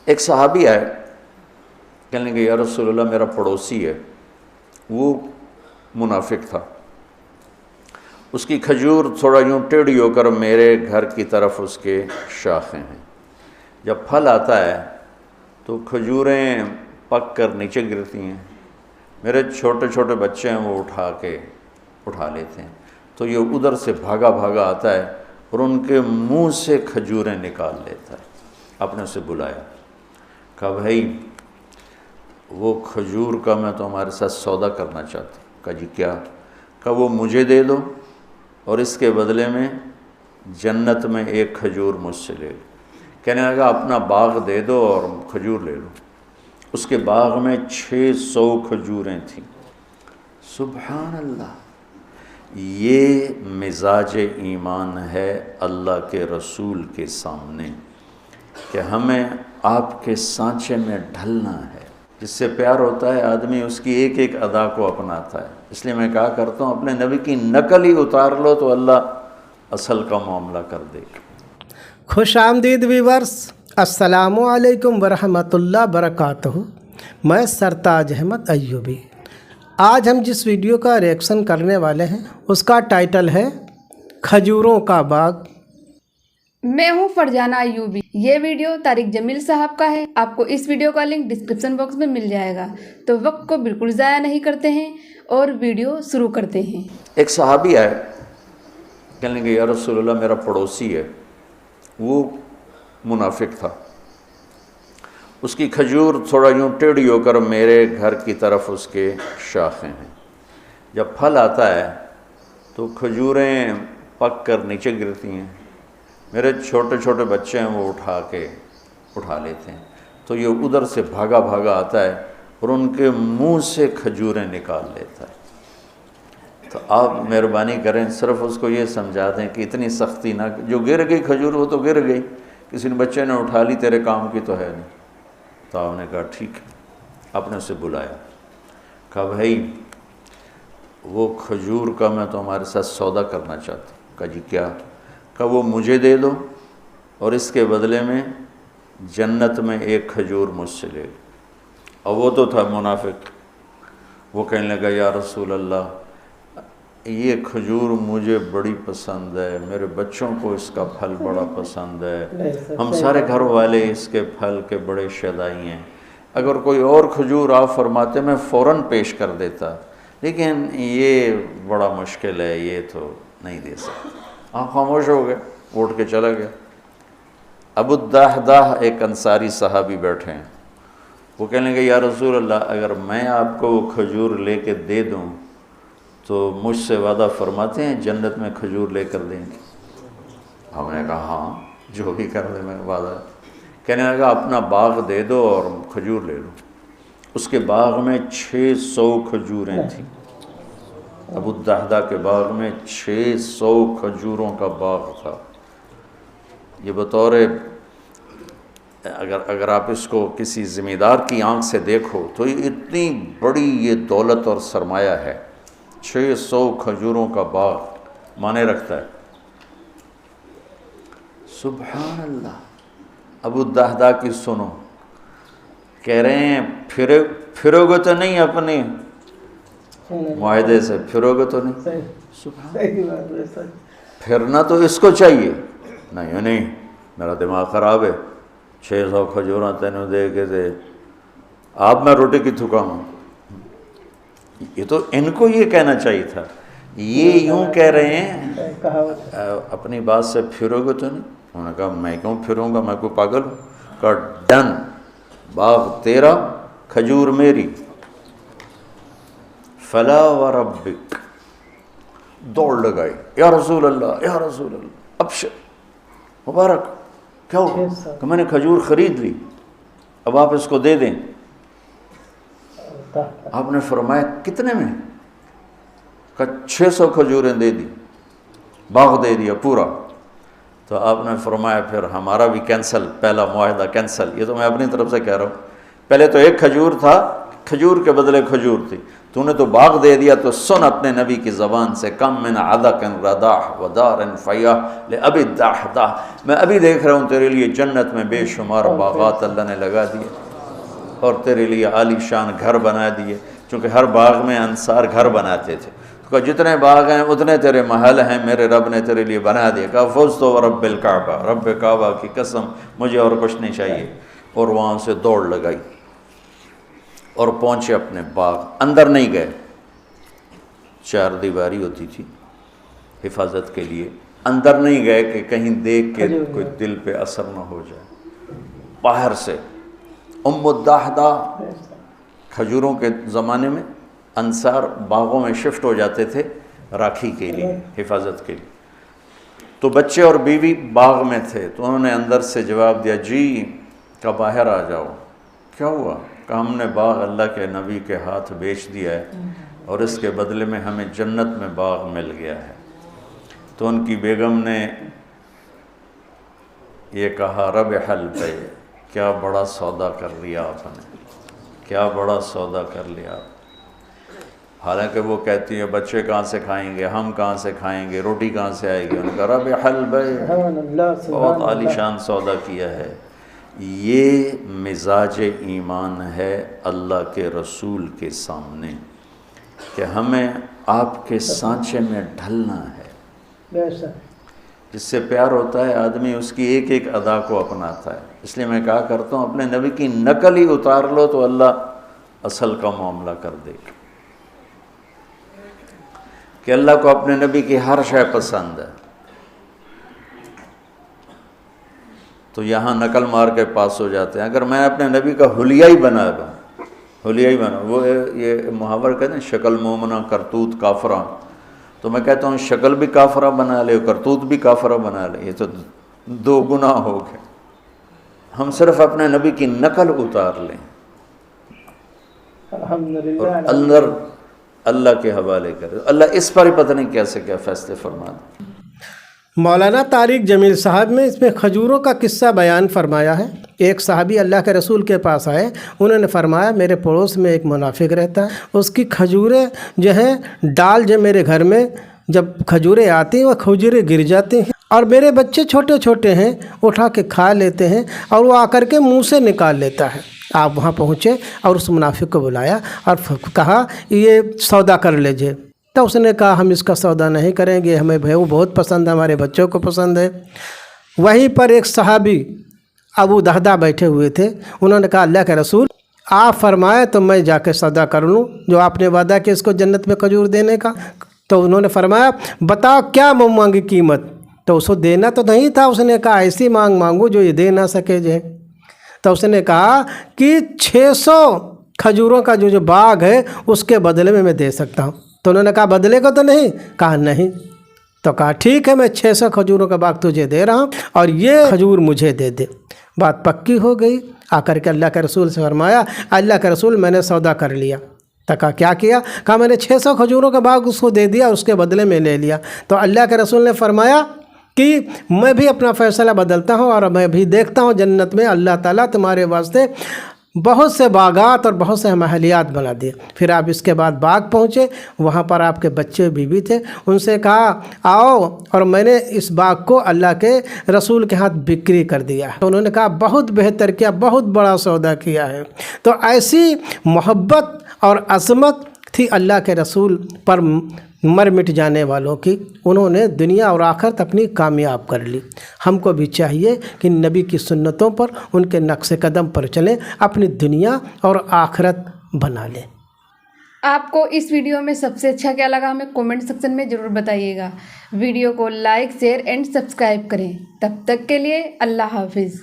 ایک صحابی آئے، کہنے لگے یا رسول اللہ میرا پڑوسی ہے، وہ منافق تھا، اس کی کھجور تھوڑا یوں ٹیڑھی ہو کر میرے گھر کی طرف اس کے شاخیں ہیں، جب پھل آتا ہے تو کھجوریں پک کر نیچے گرتی ہیں، میرے چھوٹے چھوٹے بچے ہیں وہ اٹھا لیتے ہیں، تو یہ ادھر سے بھاگا بھاگا آتا ہے اور ان کے منہ سے کھجوریں نکال لیتا ہے۔ آپ نے اسے بلایا، کہا بھائی وہ کھجور کا میں تمہارے ساتھ سودا کرنا چاہتا ہوں۔ کہا جی کیا؟ کہا وہ مجھے دے دو اور اس کے بدلے میں جنت میں ایک کھجور مجھ سے لے لو۔ کہنے لگا اپنا باغ دے دو اور کھجور لے لو۔ اس کے باغ میں 600 کھجوریں تھیں۔ سبحان اللہ، یہ مزاج ایمان ہے اللہ کے رسول کے سامنے کہ ہمیں آپ کے سانچے میں ڈھلنا ہے۔ جس سے پیار ہوتا ہے آدمی اس کی ایک ایک ادا کو اپناتا ہے۔ اس لیے میں کہا کرتا ہوں اپنے نبی کی نقل ہی اتار لو تو اللہ اصل کا معاملہ کر دے گا۔ خوش آمدید ویورز، السلام علیکم ورحمۃ اللہ وبرکاتہ۔ میں سرتاج احمد ایوبی۔ آج ہم جس ویڈیو کا ریئیکشن کرنے والے ہیں اس کا ٹائٹل ہے کھجوروں کا باغ۔ میں ہوں فرجانہ ایوبی۔ یہ ویڈیو طارق جمیل صاحب کا ہے۔ آپ کو اس ویڈیو کا لنک ڈسکرپشن باکس میں مل جائے گا۔ تو وقت کو بالکل ضائع نہیں کرتے ہیں اور ویڈیو شروع کرتے ہیں۔ ایک صحابی آئے، کہنے لگے یا رسول اللہ میرا پڑوسی ہے، وہ منافق تھا، اس کی کھجور تھوڑا یوں ٹیڑھی ہو کر میرے گھر کی طرف اس کے شاخیں ہیں، جب پھل آتا ہے تو کھجوریں پک کر نیچے گرتی ہیں، میرے چھوٹے چھوٹے بچے ہیں وہ اٹھا لیتے ہیں، تو یہ ادھر سے بھاگا بھاگا آتا ہے اور ان کے منہ سے کھجوریں نکال لیتا ہے۔ تو آپ مہربانی کریں صرف اس کو یہ سمجھا دیں کہ اتنی سختی نہ، جو گر گئی کھجور وہ تو گر گئی، کسی نے بچے نے اٹھا لی، تیرے کام کی تو ہے نہیں۔ تو آپ نے کہا ٹھیک ہے۔ آپ نے اسے بلایا، کہا بھائی وہ کھجور کا میں تمہارے ساتھ سودا کرنا چاہتا ہوں۔ کہا جی کیا؟ کہا وہ مجھے دے دو اور اس کے بدلے میں جنت میں ایک کھجور مجھ سے لے لو۔ اور وہ تو تھا منافق، وہ کہنے لگا یا رسول اللہ یہ کھجور مجھے بڑی پسند ہے، میرے بچوں کو اس کا پھل بڑا پسند ہے، ہم سارے گھر والے اس کے پھل کے بڑے شیدائی ہیں، اگر کوئی اور کھجور آپ فرماتے میں فوراً پیش کر دیتا، لیکن یہ بڑا مشکل ہے، یہ تو نہیں دے سکتا۔ آپ خاموش ہو گئے، اٹھ کے چلا گیا۔ ابو الدحداح ایک انصاری صحابی بیٹھے ہیں، وہ کہنے لگے یا رسول اللہ اگر میں آپ کو وہ کھجور لے کے دے دوں تو مجھ سے وعدہ فرماتے ہیں جنت میں کھجور لے کر دیں گے؟ ہم نے کہا ہاں جو بھی کر دے میں وعدہ۔ کہنے لگا اپنا باغ دے دو اور کھجور لے لو۔ اس کے باغ میں 600 کھجوریں تھیں۔ ابو الدحداح کے باغ میں 600 کھجوروں کا باغ تھا۔ یہ بطور اگر آپ اس کو کسی زمیندار کی آنکھ سے دیکھو تو یہ اتنی بڑی یہ دولت اور سرمایہ ہے۔ 600 کھجوروں کا باغ مانے رکھتا ہے۔ سبحان اللہ۔ ابو الدحداح کی سنو، کہہ رہے ہیں پھرو گے تو نہیں اپنے معاہدے سے، پھرو گے تو نہیں؟ سبحان، پھرنا تو اس کو چاہیے، نہیں میرا دماغ خراب ہے، 600 کھجوراں تینوں دے کے دے، آپ میں روٹی کی تھکا ہوں۔ یہ تو ان کو یہ کہنا چاہیے تھا، یہ یوں کہہ رہے ہیں اپنی بات سے پھرو گے تو نہیں؟ انہوں نے کہا میں کیوں پھروں گا، میں کوئی پاگل ہوں؟ کہا ڈن، باغ تیرا کھجور میری۔ فلا وربک، دوڑ لگائی، یا رسول اللہ یا رسول اللہ، ابشر، مبارک، کیا ہوا؟ کہ میں نے کھجور خرید لی، اب آپ اس کو دے دیں۔ آپ نے فرمایا کتنے میں؟ کہا 600 کھجوریں دے دی، باغ دے دیا پورا۔ تو آپ نے فرمایا پھر ہمارا بھی کینسل، پہلا معاہدہ کینسل۔ یہ تو میں اپنی طرف سے کہہ رہا ہوں، پہلے تو ایک کھجور تھا، کھجور کے بدلے کھجور تھی، तूने तो बाग दे दिया, तो सुन अपने नबी की ज़बान से, कम मिन अदकिन रदाह वदारन फ़य्याह ले अभी दाह। मैं अभी देख रहा हूँ तेरे लिए जन्नत में बेशुमार बागात अल्लाह ने लगा दिए और तेरे लिए आलीशान घर बना दिए, चूँकि हर बाग में अंसार घर बनाते थे। तो कहा जितने बाग हैं उतने तेरे महल हैं, मेरे रब ने तेरे लिए बना दिया। कहा फौज तो रब्बिल काबा, रब काबा की कसम, मुझे और कुछ नहीं चाहिए। और वहाँ से दौड़ लगाई और पहुँचे अपने बाग। अंदर नहीं गए, चार दीवारी होती थी हिफाजत के लिए, अंदर नहीं गए कि कहीं देख के कोई दिल पे असर न हो जाए। बाहर से उम्मुद्दाहदा, खजूरों के ज़माने में अंसार बागों में शिफ्ट हो जाते थे राखी के लिए, हिफाजत के लिए। तो बच्चे और बीवी बाग में थे, तो उन्होंने अंदर से जवाब दिया, जी का बाहर आ जाओ। क्या हुआ? कहा हमने बाग अल्लाह के नबी के हाथ बेच दिया है और इसके बदले में हमें जन्नत में बाग मिल गया है। तो उनकी बेगम ने ये कहा, रब हल पे, क्या बड़ा सौदा कर लिया आपने, क्या बड़ा सौदा कर लिया। हालांकि वो कहती है बच्चे कहाँ से खाएंगे, हम कहाँ से खाएंगे, रोटी कहाँ से आएगी। उनका रब हल पे, बहुत आलीशान सौदा किया है। ये मिजाज ईमान है अल्लाह के रसूल के सामने कि हमें आपके सांचे में ढलना है। जिससे प्यार होता है आदमी उसकी एक एक अदा को अपनाता है। इसलिए मैं कहा करता हूँ अपने नबी की नकल ही उतार लो तो अल्लाह असल का मामला कर देगा। कि अल्लाह को अपने नबी की हर शय पसंद है, तो यहाँ नकल मार के पास हो जाते हैं। अगर मैं अपने नबी का हुलिया ही बना लूँ, हुलिया ही बना, वो ये मुहावर कहते हैं शक्ल मोमना करतूत काफरा, तो मैं कहता हूँ शक्ल भी काफरा बना ले, करतूत भी काफरा बना ले, ये तो दो गुनाह हो गए। हम सिर्फ अपने नबी की नकल उतार लें और अंदर अल्लाह के हवाले करें। अल्लाह इस पर ही पता नहीं कैसे क्या फैसले फरमा दे। मौलाना तारिक जमील साहब ने इसमें खजूरों का किस्सा बयान फरमाया है। एक साहबी अल्लाह के रसूल के पास आए, उन्होंने फरमाया मेरे पड़ोस में एक मुनाफिक रहता है, उसकी खजूरें जो हैं डाल जो मेरे घर में जब खजूरें आती हैं वह खजूरें गिर जाती हैं और मेरे बच्चे छोटे छोटे हैं उठा के खा लेते हैं और वो आकर के मुंह से निकाल लेता है। आप वहाँ पहुँचे और उस मुनाफिक को बुलाया और कहा ये सौदा कर लीजिए। तो उसने कहा हम इसका सौदा नहीं करेंगे, हमें वो बहुत पसंद है, हमारे बच्चों को पसंद है। वहीं पर एक सहाबी अबू दहदा बैठे हुए थे, उन्होंने कहा अल्लाह के रसूल आप फरमाए तो मैं जाके सौदा कर लूँ जो आपने वादा किया इसको जन्नत में खजूर देने का। तो उन्होंने फरमाया बताओ क्या मांगी कीमत। तो उसको देना तो नहीं था, उसने कहा ऐसी मांगू जो ये दे ना सके जो। तो उसने कहा कि 600 खजूरों का जो बाग है उसके बदले में मैं दे सकता हूँ। तो उन्होंने कहा बदले को तो नहीं, कहा नहीं। तो कहा ठीक है मैं 600 खजूरों का बाग तुझे दे रहा हूँ और ये खजूर मुझे दे दे। बात पक्की हो गई। आकर के अल्लाह के रसूल से फरमाया अल्लाह के रसूल मैंने सौदा कर लिया। तो कहा क्या किया? कहा मैंने 600 खजूरों का बाग उसको दे दिया, उसके बदले में ले लिया। तो अल्लाह के रसूल ने फरमाया कि मैं भी अपना फ़ैसला बदलता हूँ और मैं भी देखता हूँ जन्नत में अल्लाह ताला तुम्हारे वास्ते बहुत से बागात और बहुत से महलियात बना दिए। फिर आप इसके बाद बाग पहुँचे, वहाँ पर आपके बच्चे बीवी थे, उनसे कहा आओ और मैंने इस बाग को अल्लाह के रसूल के हाथ बिक्री कर दिया। तो उन्होंने कहा बहुत बेहतर किया, बहुत बड़ा सौदा किया है। तो ऐसी मोहब्बत और अज़मत थी अल्लाह के रसूल पर मर मिट जाने वालों की, उन्होंने दुनिया और आखिरत अपनी कामयाब कर ली। हमको भी चाहिए कि नबी की सुन्नतों पर, उनके नक्शे कदम पर चलें, अपनी दुनिया और आखिरत बना लें। आपको इस वीडियो में सबसे अच्छा क्या लगा हमें कमेंट सेक्शन में ज़रूर बताइएगा। वीडियो को लाइक शेयर एंड सब्सक्राइब करें। तब तक के लिए अल्लाह हाफिज़।